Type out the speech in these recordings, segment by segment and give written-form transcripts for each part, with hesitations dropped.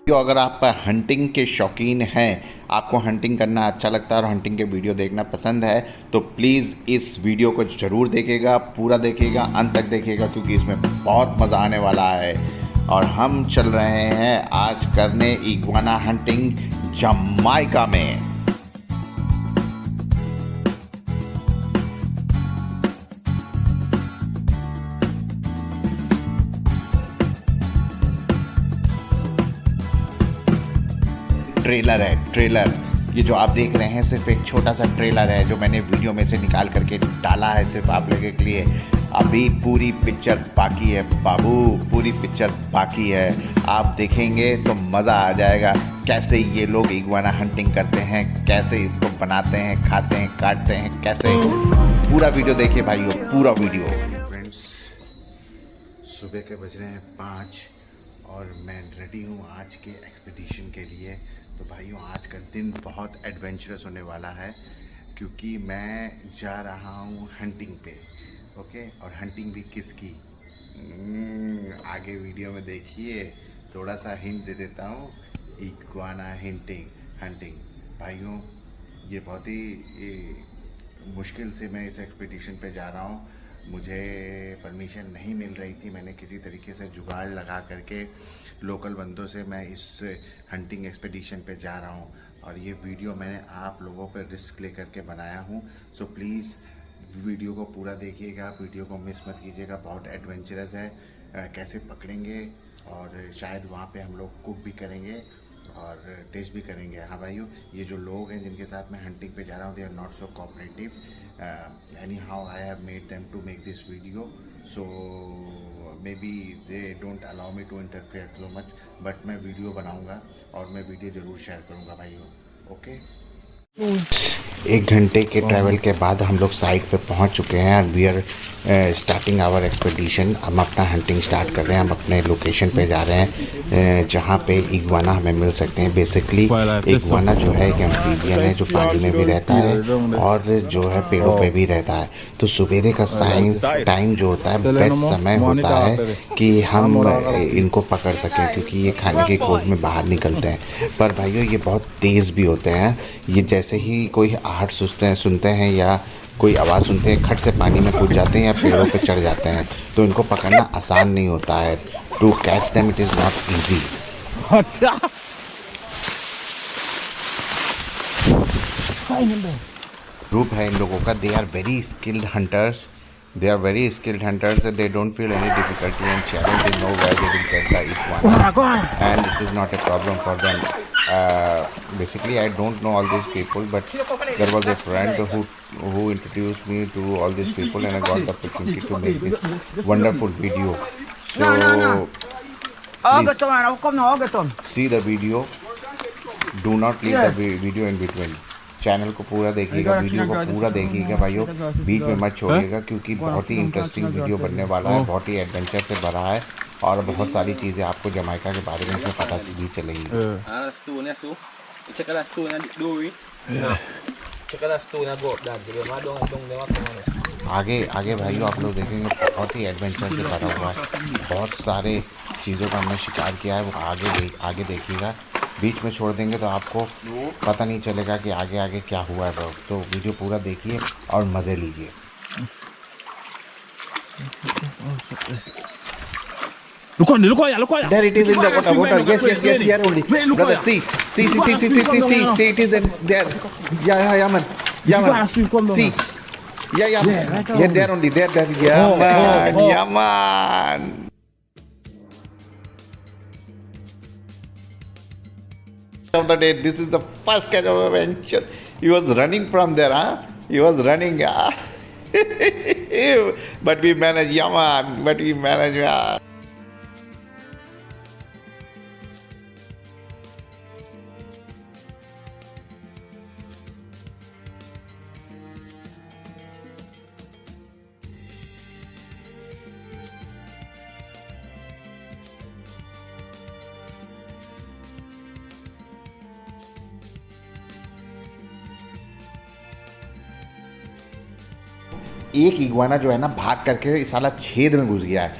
तो अगर आप हंटिंग के शौकीन हैं, आपको हंटिंग करना अच्छा लगता है और हंटिंग के वीडियो देखना पसंद है, तो प्लीज़ इस वीडियो को ज़रूर देखिएगा, पूरा देखिएगा, अंत तक देखिएगा, क्योंकि इसमें बहुत मज़ा आने वाला है। और हम चल रहे हैं आज करने इग्वाना हंटिंग जमाइका में। ट्रेलर है, ट्रेलर। ये जो आप देख रहे हैं सिर्फ एक छोटा सा ट्रेलर है जो मैंने वीडियो में से निकाल करके डाला है सिर्फ आप लोगों के लिए। अभी पूरी पिक्चर बाकी है बाबू, पूरी पिक्चर बाकी है। आप देखेंगे तो मज़ा आ जाएगा कैसे ये लोग इग्वाना हंटिंग करते हैं, कैसे इसको बनाते हैं, खाते हैं, काटते हैं, कैसे। पूरा वीडियो देखिए भाइयों, पूरा वीडियो। फ्रेंड्स, सुबह के बज रहे हैं 5 और मैं रेडी हूँ आज के एक्सपीडिशन के लिए। तो भाइयों, आज का दिन बहुत एडवेंचरस होने वाला है क्योंकि मैं जा रहा हूँ हंटिंग पे। ओके, और हंटिंग भी किसकी, आगे वीडियो में देखिए। थोड़ा सा हिंट दे देता हूँ, इग्वाना हंटिंग। भाइयों, ये बहुत ही मुश्किल से मैं इस एक्सपीडिशन पे जा रहा हूँ। मुझे परमिशन नहीं मिल रही थी, मैंने किसी तरीके से जुगाड़ लगा करके लोकल बंदों से मैं इस हंटिंग एक्सपीडिशन पे जा रहा हूँ। और ये वीडियो मैंने आप लोगों पर रिस्क ले करके बनाया हूँ। सो प्लीज़ वीडियो को पूरा देखिएगा, वीडियो को मिस मत कीजिएगा। बहुत एडवेंचरस है, कैसे पकड़ेंगे और शायद वहाँ पे हम लोग कुक भी करेंगे और टेस्ट भी करेंगे। हाँ भाइयों, ये जो लोग हैं जिनके साथ मैं हंटिंग पे जा रहा हूँ, they are not so cooperative. Anyhow I have made them to make this video, so maybe they don't allow me to interfere so much, but मैं वीडियो बनाऊँगा और मैं वीडियो ज़रूर शेयर करूँगा भाइयों। ओके, 1 घंटे के travel के बाद हम लोग साइट पे पहुंच चुके हैं और we are starting our expedition. हम अपना हंटिंग स्टार्ट कर रहे हैं। हम अपने लोकेशन पे जा रहे हैं जहां पे इग्वाना हमें मिल सकते हैं। बेसिकली इग्वाना जो है एक एम्फीबियन है जो पानी में भी रहता है और जो है पेड़ों पे भी रहता है। तो सवेरे का टाइम जो होता है बेस्ट समय होता है कि हम इनको पकड़ सकें, क्योंकि ये खाने की खोज में बाहर निकलते हैं। पर भाइयों, ये बहुत तेज़ भी होते हैं। ये जैसे ही कोई आहट सुनते हैं या कोई आवाज़ सुनते हैं, खट से पानी में कूद जाते हैं या पेड़ों पे चढ़ जाते हैं। तो इनको पकड़ना आसान नहीं होता है। To catch them it is not easy. Group है इन लोगों का, they are very skilled hunters. They are very skilled hunters and they don't feel any difficulty and challenge. They know where they will get the iguana and it is not a problem for them. Basically, I don't know all these people, but there was a friend who introduced me to all these people and I got the opportunity to make this wonderful video. So please see the video. Do not leave the video in between. Channel को पूरा देखिएगा, video को पूरा देखिएगा भाइयों, बीच में मत छोड़िएगा, क्योंकि बहुत ही इंटरेस्टिंग वीडियो बनने वाला है, बहुत ही एडवेंचर से भरा है और बहुत सारी चीज़ें आपको जमाइका के बारे में इसमें पता भी चलेगी। आगे आगे भाइयों आप लोग देखेंगे बहुत ही एडवेंचर से भरा हुआ है। बहुत सारे चीज़ों का हमने शिकार किया है, वो आगे देखिएगा। बीच में छोड़ देंगे तो आपको पता नहीं चलेगा कि आगे आगे क्या हुआ है। तो वीडियो पूरा देखिए और मज़े लीजिए। There it is in the water. Yes, here only. Brother, see, it is in there. Yeah, man. See, yeah, there only, there. Yeah, man. Of the day, this is the first catch of adventure. He was running from there, huh? He was running, but we managed, yeah man. But we managed, yeah. एक iguana जो है ना भाग करके इस साला छेद में घुस गया है।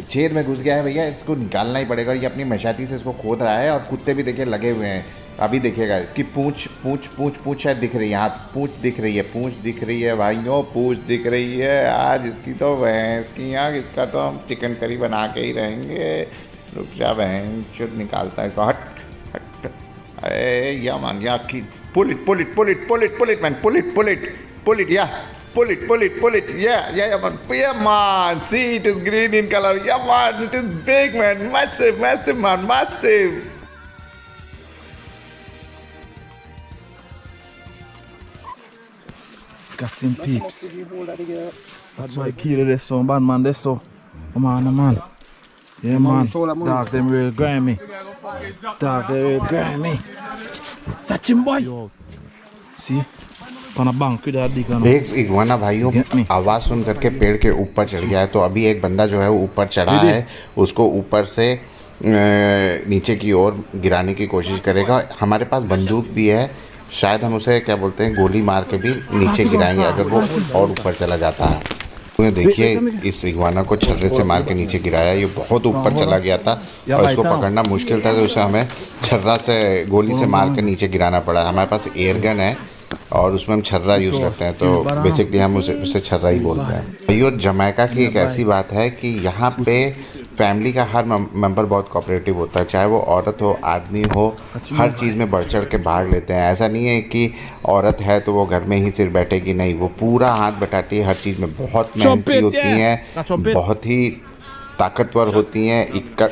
छेद में घुस गया है भैया, इसको निकालना ही पड़ेगा। ये अपनी मशाती से इसको खोद रहा है और कुत्ते भी देखिए लगे हुए हैं। अभी देखिएगा इसकी पूंछ शायद दिख रही है। हाँ पूंछ दिख रही है, पूंछ दिख रही है भाइयों, पूंछ दिख रही है। आज इसकी तो भैंस की आग, इसका तो हम चिकन करी बना के ही रहेंगे। रुक जा बहन, शुद्ध निकालता है इसको। हट हट, अरे या मान या की pull it man, pull it या pull it, yeah man, see it is green in color, yeah man, it is big man, massive man, massive. Got them peeps. That's why kill this so bad man, this so. Come on man. Yeah man, dog them real grimy. Such him boy. See? एक iguana भाइयों आवाज़ सुन करके पेड़ के ऊपर चढ़ गया है। तो अभी एक बंदा जो है वो ऊपर चढ़ा है, उसको ऊपर से नीचे की ओर गिराने की कोशिश करेगा। हमारे पास बंदूक भी है, शायद हम उसे क्या बोलते हैं गोली मार के भी नीचे गिराएंगे अगर वो और ऊपर चला जाता है। तो देखिए इस इग्वाना को छर्रे से मार के नीचे गिराया। ये बहुत ऊपर चला गया था और इसको पकड़ना मुश्किल था, तो उसे हमें छर्रा से गोली से मार के नीचे गिराना पड़ा। हमारे पास एयरगन है और उसमें हम छर्रा यूज़ करते हैं, तो बेसिकली हम उसे छर्रा ही बोलते हैं। भाइयों जमैका की एक ऐसी बात है कि यहाँ पे फैमिली का हर मेंबर बहुत कोऑपरेटिव होता है, चाहे वो औरत हो आदमी हो, हर चीज़ में बढ़ चढ़ के भाग लेते हैं। ऐसा नहीं है कि औरत है तो वो घर में ही सिर्फ बैठेगी, नहीं, वो पूरा हाथ बटाती है हर चीज़ में। बहुत मेहनती होती हैं, बहुत ही ताकतवर होती हैं,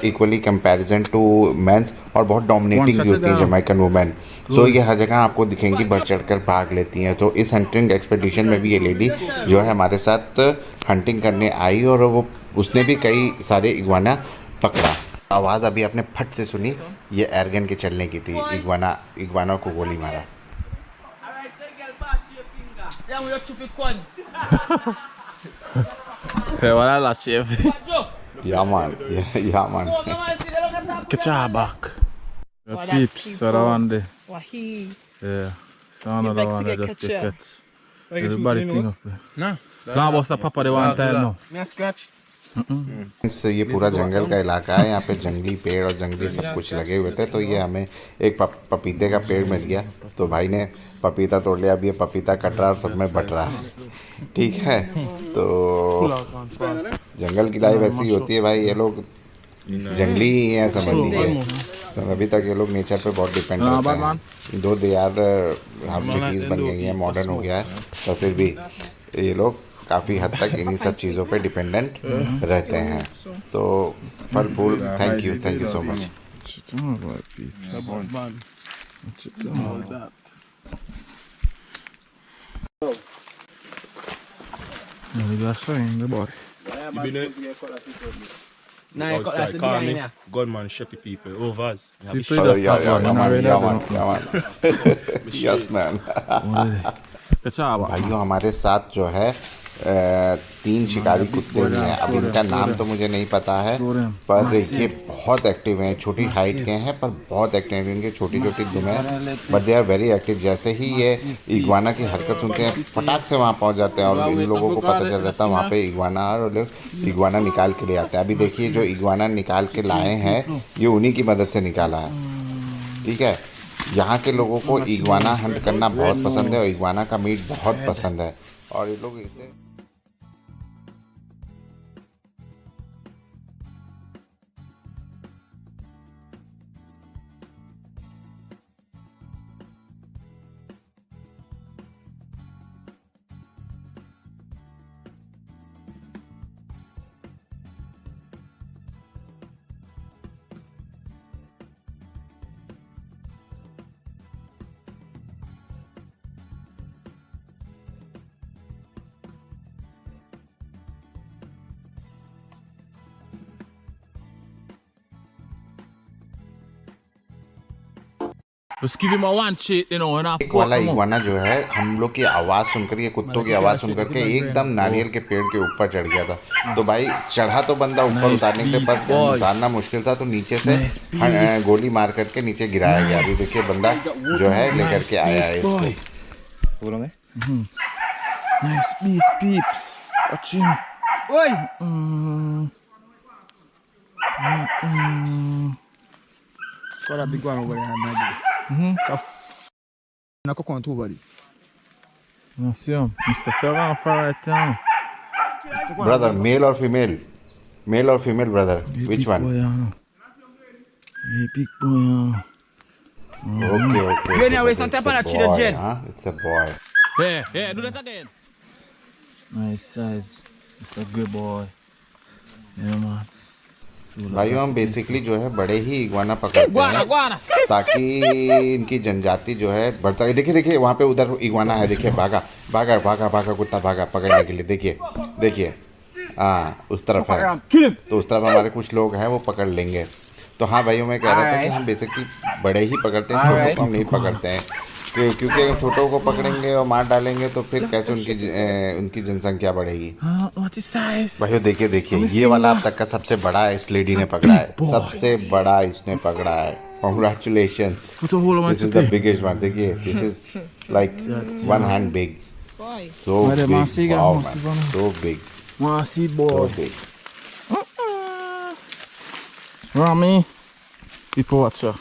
इक्वली कंपैरिजन टू मेंस, और बहुत डोमिनेटिंग भी होती हैं जमैकन वुमेन। सो ये हर जगह आपको दिखेंगी बढ़ चढ़ कर भाग लेती हैं। तो इस हंटिंग एक्सपेडिशन में भी ये लेडी जो है हमारे साथ हंटिंग करने आई और उसने भी कई सारे इग्वाना पकड़ा। आवाज़ अभी आपने फट से सुनी, ये एयरगन के चलने की थी। इग्वाना को गोली मारा। Yeah man. Catch her back. Your peeps are around there. Wahi. Yeah. So another one that just get catch. Everybody think of it. Nah. Can't bust a papa the one time now. Me a scratch. ये पूरा जंगल का इलाका है, यहाँ पे जंगली पेड़ और जंगली सब कुछ लगे हुए थे। तो ये हमें एक पपीते का पेड़ मिल गया, तो भाई ने पपीता तोड़ लिया। अब ये पपीता कट रहा है और सब में बट रहा है, ठीक है। तो जंगल की लाइफ ऐसी होती है भाई, ये लोग जंगली ही हैं समझ लीजिए। तो अभी तक ये लोग नेचर पे बहुत डिपेंड रहते हैं। दो दे यार हम सिटीज़ बन गई हैं, मॉडर्न हो गया है, तो फिर भी ये लोग काफ़ी हद तक इन्हीं सब चीज़ों पे डिपेंडेंट रहते हैं। तो फल फूल, thank you so much. Gunman, sheppy people, overs. Yes man. भाइयों हमारे साथ जो है 3 शिकारी कुत्ते भी हैं। अब इनका नाम तो मुझे नहीं पता है, पर ये बहुत एक्टिव हैं। छोटी हाइट के हैं पर बहुत एक्टिव हैं। इनके छोटी दुम हैं but they are very active. जैसे ही ये इग्वाना की हरकत सुनते हैं फटाक से वहाँ पहुँच जाते हैं और इन लोगों को पता चल जाता है वहाँ पे इग्वाना, और लोग इग्वाना निकाल के ले आते हैं। अभी देखिए जो इग्वाना निकाल के लाए हैं ये उन्हीं की मदद से निकाला है, ठीक है। यहाँ के लोगों को इग्वाना हंट करना बहुत पसंद है और इग्वाना का मीट बहुत पसंद है, और ये लोग इसे Just give him a one shit, you know, and एक वाला इग्वाना जो है हम लोग की आवाज़ सुनकर, ये कुत्तों की आवाज़ सुनकर के एकदम नारियल के पेड़ के ऊपर चढ़ गया था। तो भाई चढ़ा तो बंदा ऊपर उतारने के लिए, पर उतारना मुश्किल था, तो नीचे से गोली मार करके नीचे गिराया गया। अभी देखिए बंदा जो है लेकर के आया है इसको। Nice peeps. Watch him. Got a big one over there, maybe. Na coconut over there. I see him. Mr. Ferran right there. Brother, male or female? Male or female, brother? Which one? Big boy. Okay. Anyway, but it's not it's a happening to the boy, jet. huh? It's a boy. Yeah, do that again. Nice size. Mr. Good boy. Yeah, man. भाइयों हम basically जो है बड़े ही iguana पकड़ते हैं ताकि इनकी जनजाति जो है बढ़ता है। देखिए वहाँ पे उधर इग्वाना है, देखिए भागा कुत्ता भागा पकड़ने के लिए। देखिए हाँ उस तरफ है, तो उस तरफ हमारे कुछ लोग हैं वो पकड़ लेंगे। तो हाँ भाइयों मैं कह रहा था कि हम बेसिकली बड़े ही पकड़ते हैं, छोटों को हम नहीं पकड़ते हैं क्योंकि हम छोटों को पकड़ेंगे और मार डालेंगे तो फिर कैसे उनकी जनसंख्या बढ़ेगी। भाइयों देखिए ये वाला अब तक का सबसे बड़ा इस लेडी ने पकड़ा है, सबसे बड़ा इसने पकड़ा है। Congratulations, this is the biggest one। देखिए this is like one hand big, so big, wow man, so big, so big। Rami, people watcher.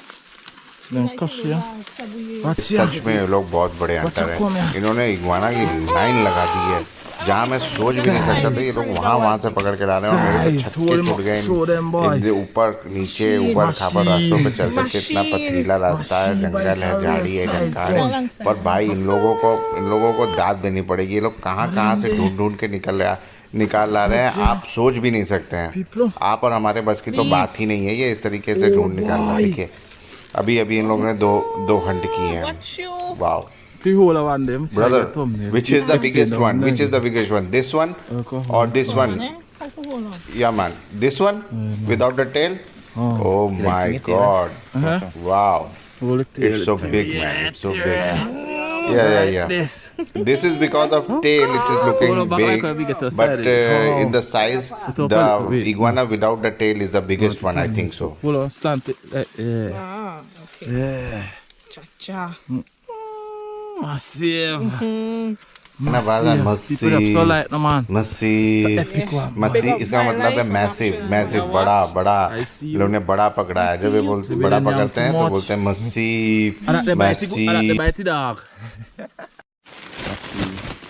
सच में ये लोग बहुत बड़े हंटर हैं। इन्होंने इग्वाना की लाइन लगा दी है जहाँ मैं सोच भी नहीं सकता था ये लोग वहाँ से पकड़ के ला रहे हैं। और मेरे तो छक्के छूट गए, ऊपर नीचे ऊपर खाबर रास्तों पे चल सकते, इतना पथरीला रास्ता है, जंगल है, झाड़ी है, जंगल है। पर भाई इन लोगों को दाद देनी पड़ेगी। ये लोग कहाँ से ढूंढ के निकाल ला रहे हैं, आप सोच भी नहीं सकते हैं। आप और हमारे बस की तो बात ही नहीं है ये इस तरीके से ढूंढ निकालना। देखिए अभी इन लोगों ने दो घंटे किए हैं। Wow brother, which is the biggest one? This one or this one? Yeah man, this one without the tail. Oh my god, wow, it's so big man, it's so big. Yeah. This is because of tail, it is looking big, but in the size, the iguana without the tail is the biggest one, I think so. Slant it. Ah, okay. Yeah. Cha-cha. Massive. Massive, इसका मतलब है massive, बड़ा। लोग ने बड़ा पकड़ा है। जब ये बोलते बड़ा पकड़ते हैं तो बोलते हैं मसीव।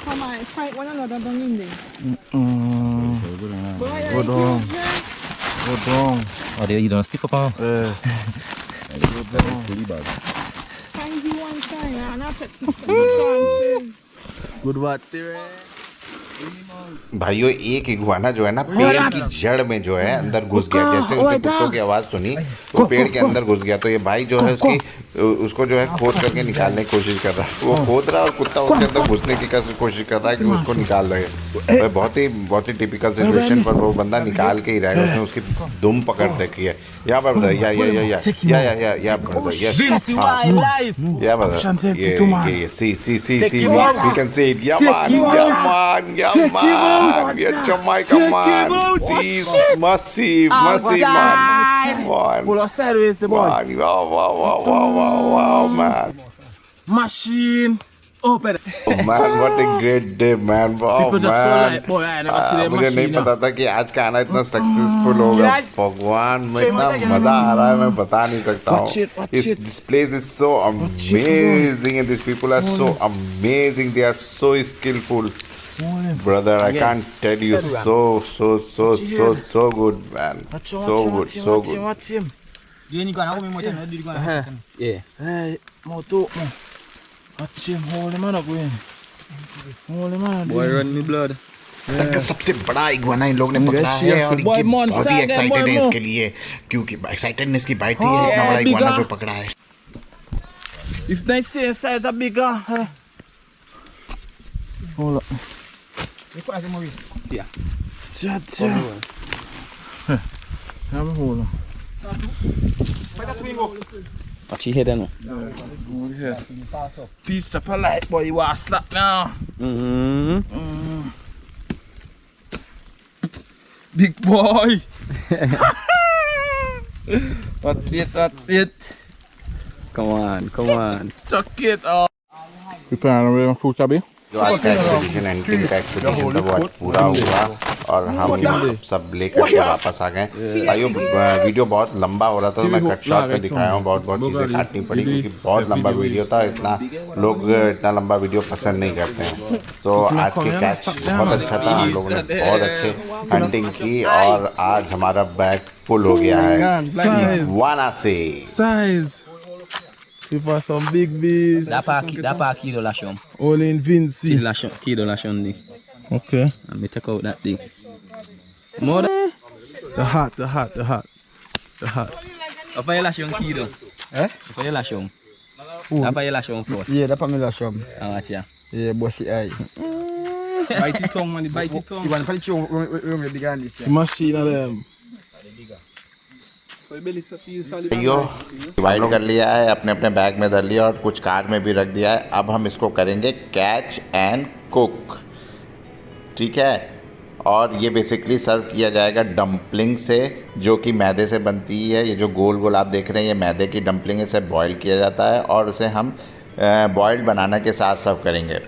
Come on, fight one another down in there. Go down. Oh, you don't stick up on. Find you one time and I'll take chances. Good what भाइयों एक इग्वाना जो है ना पेड़ की जड़ में जो है अंदर घुस गया। जैसे उसने कुत्तों की आवाज सुनी वो पेड़ के अंदर घुस गया। तो ये भाई जो है उसको जो है खोद करके निकालने की कोशिश कर रहा है। वो खोद रहा है और कुत्ता उसके अंदर घुसने की कोशिश कर रहा है कि उसको निकाल रहे। बहुत ही टिपिकल सिचुएशन पर वो बंदा निकाल के ही रहेगा। उसने उसकी दुम पकड़ रखी है। या ब्रदर या ब्रदर यस या ब्रदर ये सी वी कैन से इट। या मान yeah, Jamaica man, she's massive man. Pull us sideways, the boy. Wow, man. Machine. Open. Oh man, what a great day, man. Wow, People just so like, boy, I never see the मुझे machine. नहीं पता था कि आज का आना इतना successful होगा। भगवान में इतना मजा आ रहा है मैं बता नहीं सकता हूँ। This place is so amazing and these people are so amazing. They are so skillful. Brother, I can't tell you, so good, man. So good. Watch him. Yeah. Hey, moto. Watch him. Hold him up, Boy, run me blood. तक का सबसे बड़ा iguana इन लोग ने पकड़ा है और ये बहुत ही एक्साइटेड है इसके लिए क्योंकि एक्साइटेडनेस की बात ही है। इतना बड़ा इग्वाना जो पकड़ा है। If they see inside the bigger. Hold up. Yeah. Cha. I'm hold on. Watch your head, no. Hold here. Pizza polite, boy. You want slap now? Big boy. What it? Come on. Chuck it off. You planning on food, Tabby? जो आज का expedition entering का expedition था वो आज पूरा हुआ और हम सब लेकर के वापस आ गए। भाइयों वीडियो बहुत लंबा हो रहा था तो मैं कट शॉट में दिखाया हूँ, बहुत चीज़ें काटनी पड़ी क्योंकि बहुत लंबा वीडियो था। इतना लोग इतना लंबा वीडियो पसंद नहीं करते हैं। तो आज के कैच बहुत अच्छा था, हम लोगों ने बहुत अच्छे हंटिंग की और आज हमारा बैग फुल हो गया है वाना से। Size. We for some big bees. Da pa kilo lashon. Only in Vinci. Kilo lashon di. Okay. And me take out that thing. More than The hat. apa ya lashon kilo? Apa ya lashon? Apa ya lashon first? Yeah, that's my last one. What ya? Yeah, bossy eye. Bite it tongue, man. Bite it tongue. You want to put it on the big hand this The machine of them. Yo divide कर लिया है, अपने अपने bag में धर लिया और कुछ कार में भी रख दिया है। अब हम इसको करेंगे कैच एंड कुक, ठीक है। और ये बेसिकली सर्व किया जाएगा डम्पलिंग से, जो कि मैदे से बनती है। ये जो गोल गोल आप देख रहे हैं ये मैदे की डम्पलिंग है, इसे बॉईल किया जाता है और उसे हम बॉइल्ड बनाना के साथ सर्व करेंगे।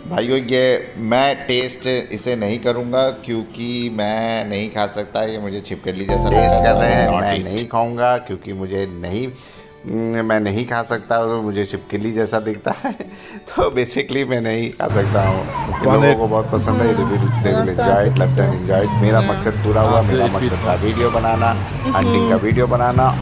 भाइयों ये मैं टेस्ट इसे नहीं करूंगा क्योंकि मैं नहीं खा सकता, ये मुझे छिपकली जैसा टेस्ट कर रहे हैं। मैं नहीं खाऊंगा क्योंकि मैं नहीं खा सकता और मुझे छिपकली जैसा दिखता है। तो बेसिकली मैं नहीं खा सकता हूँ। लोगों को बहुत पसंद है, they will enjoy it, left and enjoy it. मेरा मकसद पूरा हुआ। मेरा मकसद था वीडियो बनाना, हंटिंग का video banana.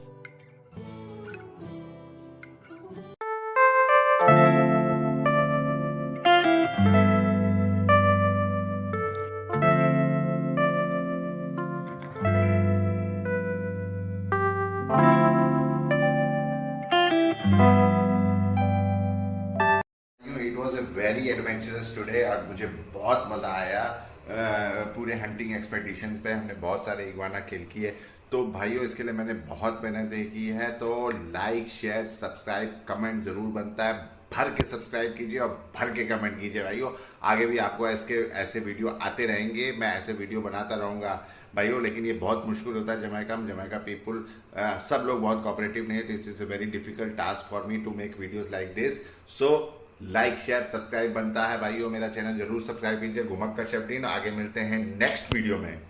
It was a very adventurous today और मुझे बहुत मज़ा आया। पूरे हंटिंग एक्सपेडिशन पे हमने बहुत सारे इग्वाना किल किए। तो भाइयों इसके लिए मैंने बहुत मेहनत की है। तो लाइक शेयर सब्सक्राइब कमेंट ज़रूर बनता है, भर के सब्सक्राइब कीजिए और भर के कमेंट कीजिए भाइयों। आगे भी आपको ऐसे वीडियो आते रहेंगे, मैं ऐसे वीडियो बनाता रहूँगा भाइयों। लेकिन ये बहुत मुश्किल होता है जमैका पीपल सब लोग बहुत कोऑपरेटिव नहीं है। This is a very difficult task for me to make videos like this. So like share subscribe बनता है भाइयों। मेरा चैनल जरूर सब्सक्राइब कीजिए, घुमक्कर शेफ डीन। आगे मिलते हैं नेक्स्ट वीडियो में।